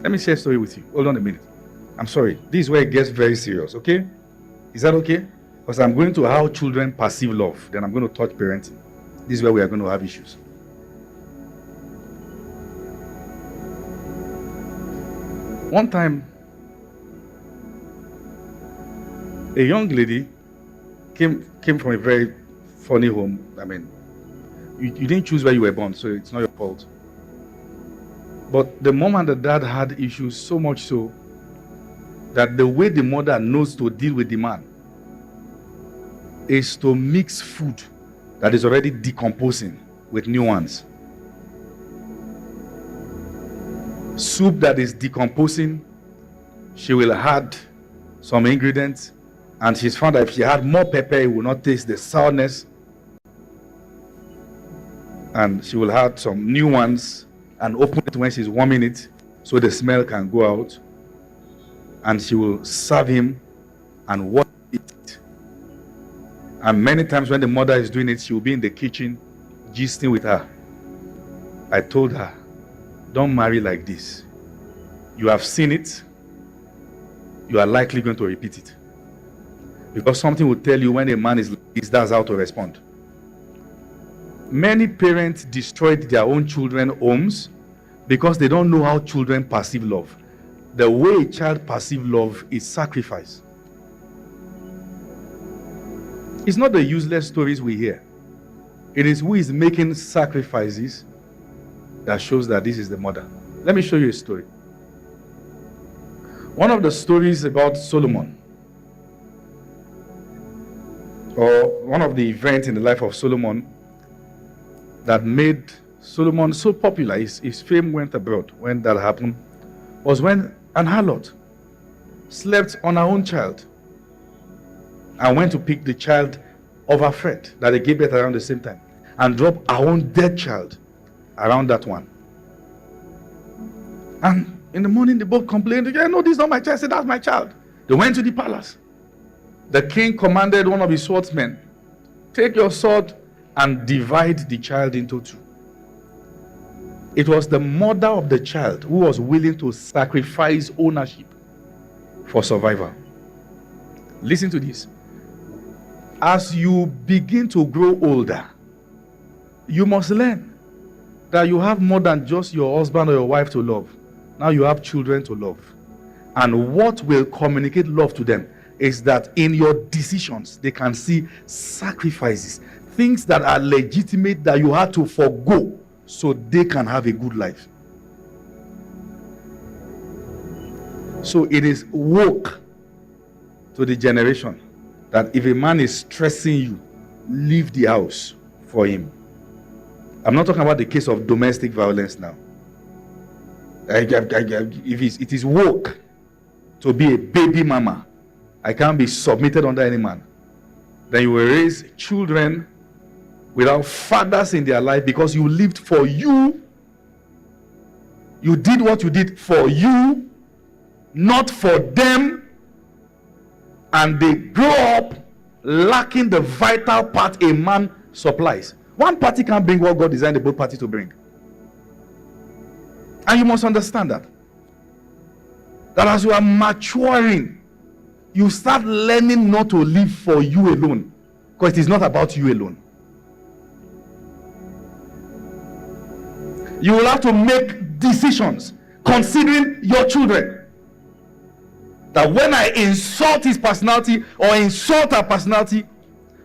Let me share a story with you. Hold on a minute. I'm sorry. This is where it gets very serious, okay? Is that okay? Because I'm going to how children perceive love. Then I'm going to touch parenting. This is where we are going to have issues. One time, a young lady came from a very funny home. I mean, you didn't choose where you were born, so it's not your fault. But the mom and the dad had issues, so much so that the way the mother knows to deal with the man is to mix food that is already decomposing with new ones. Soup that is decomposing, she will add some ingredients, and she's found that if she had more pepper, it will not taste the sourness. And she will add some new ones and open it when she's warming it so the smell can go out. And she will serve him and watch it. And many times when the mother is doing it, she will be in the kitchen gisting with her. I told her, don't marry like this. You have seen it. You are likely going to repeat it. Because something will tell you when a man is like this, that's how to respond. Many parents destroyed their own children's homes because they don't know how children perceive love. The way a child perceives love is sacrifice. It's not the useless stories we hear. It is who is making sacrifices that shows that this is the mother. Let me show you a story. One of the stories about Solomon, or one of the events in the life of Solomon that made Solomon so popular, his fame went abroad when that happened, was when an harlot slept on her own child and went to pick the child of her friend that they gave birth around the same time and dropped her own dead child around that one. And in the morning, they both complained, yeah, no, this is not my child. I said, that's my child. They went to the palace. The king commanded one of his swordsmen, take your sword and divide the child into two. It was the mother of the child who was willing to sacrifice ownership for survival. Listen to this. As you begin to grow older, you must learn that you have more than just your husband or your wife to love. Now you have children to love. And what will communicate love to them is that in your decisions, they can see sacrifices, things that are legitimate that you had to forgo so they can have a good life. So it is woke to the generation that if a man is stressing you, leave the house for him. I'm not talking about the case of domestic violence now. If it is woke to be a baby mama, I can't be submitted under any man. Then you will raise children without fathers in their life because you lived for you. You did what you did for you, not for them. And they grow up lacking the vital part a man supplies. One party can't bring what God designed the both parties to bring. And you must understand that. That as you are maturing, you start learning not to live for you alone. Because it is not about you alone. You will have to make decisions considering your children. That when I insult his personality or insult her personality,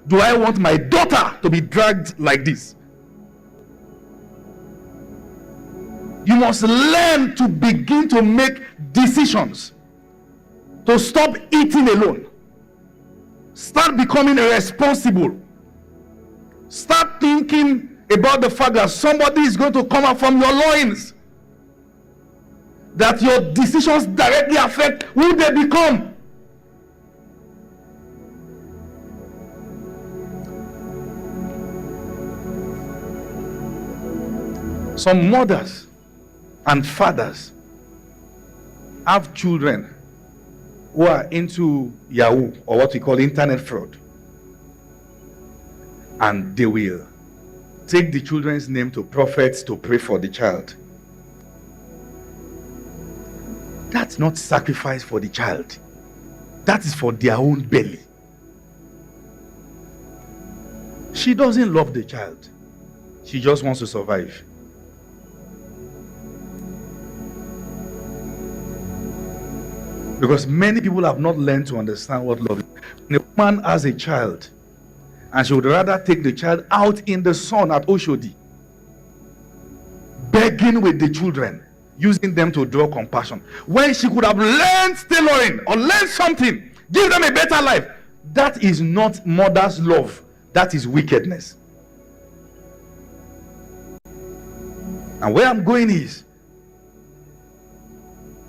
do I want my daughter to be dragged like this? You must learn to begin to make decisions. To stop eating alone. Start becoming responsible. Start thinking about the fact that somebody is going to come out from your loins. That your decisions directly affect who they become. Some mothers and fathers have children who are into Yahoo, or what we call internet fraud. And they will take the children's name to prophets to pray for the child. That's not sacrifice for the child. That is for their own belly. She doesn't love the child. She just wants to survive. Because many people have not learned to understand what love is. When a woman has a child, and she would rather take the child out in the sun at Oshodi, begging with the children, using them to draw compassion, when she could have learned tailoring or learned something, give them a better life. That is not mother's love. That is wickedness. And where I'm going is,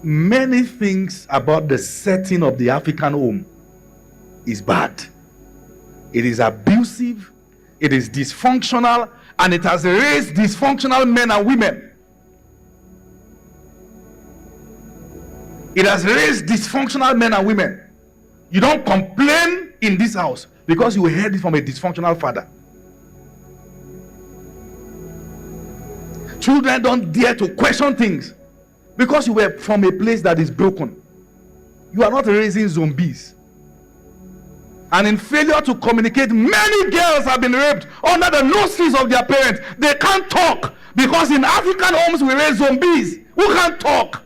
many things about the setting of the African home is bad. It is abusive, it is dysfunctional, and it has raised dysfunctional men and women. It has raised dysfunctional men and women. You don't complain in this house because you heard it from a dysfunctional father. Children don't dare to question things because you were from a place that is broken. You are not raising zombies. And in failure to communicate, many girls have been raped under the noses of their parents. They can't talk because in African homes we raise zombies who can't talk.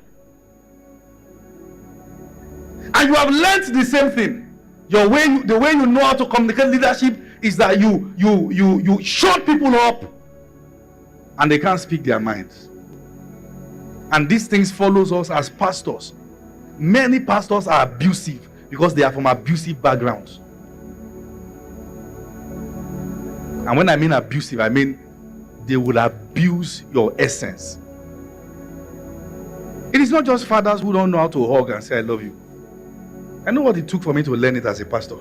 And you have learned the same thing. The way you know how to communicate leadership is that you shut people up and they can't speak their minds. And these things follows us as pastors. Many pastors are abusive because they are from abusive backgrounds. And when I mean abusive, I mean they will abuse your essence. It is not just fathers who don't know how to hug and say I love you. I know what it took for me to learn it as a pastor.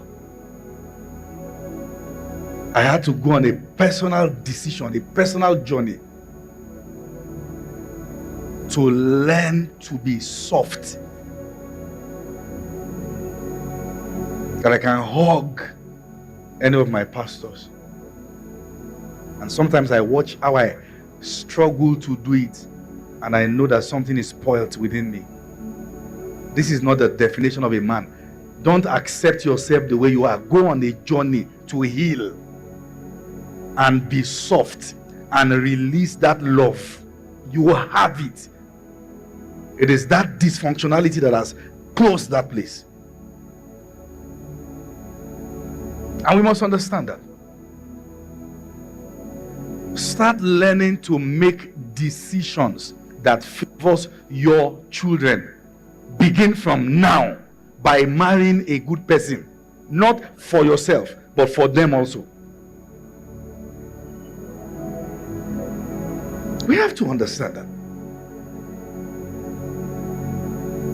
I had to go on a personal decision, a personal journey to learn to be soft. That I can hug any of my pastors. And sometimes I watch how I struggle to do it, and I know that something is spoiled within me. This is not the definition of a man. Don't accept yourself the way you are. Go on a journey to heal and be soft and release that love. You will have it. It is that dysfunctionality that has closed that place. And we must understand that. Start learning to make decisions that favors your children. Begin from now by marrying a good person, not for yourself, but for them also. We have to understand that.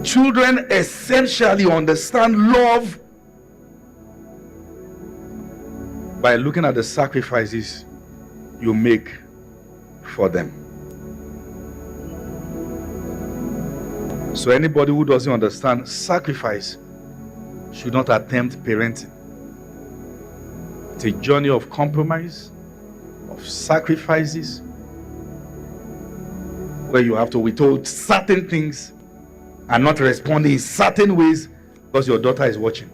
Children essentially understand love by looking at the sacrifices you make for them. So anybody who doesn't understand sacrifice should not attempt parenting. It's a journey of compromise, of sacrifices, where you have to withhold certain things and not respond in certain ways because your daughter is watching.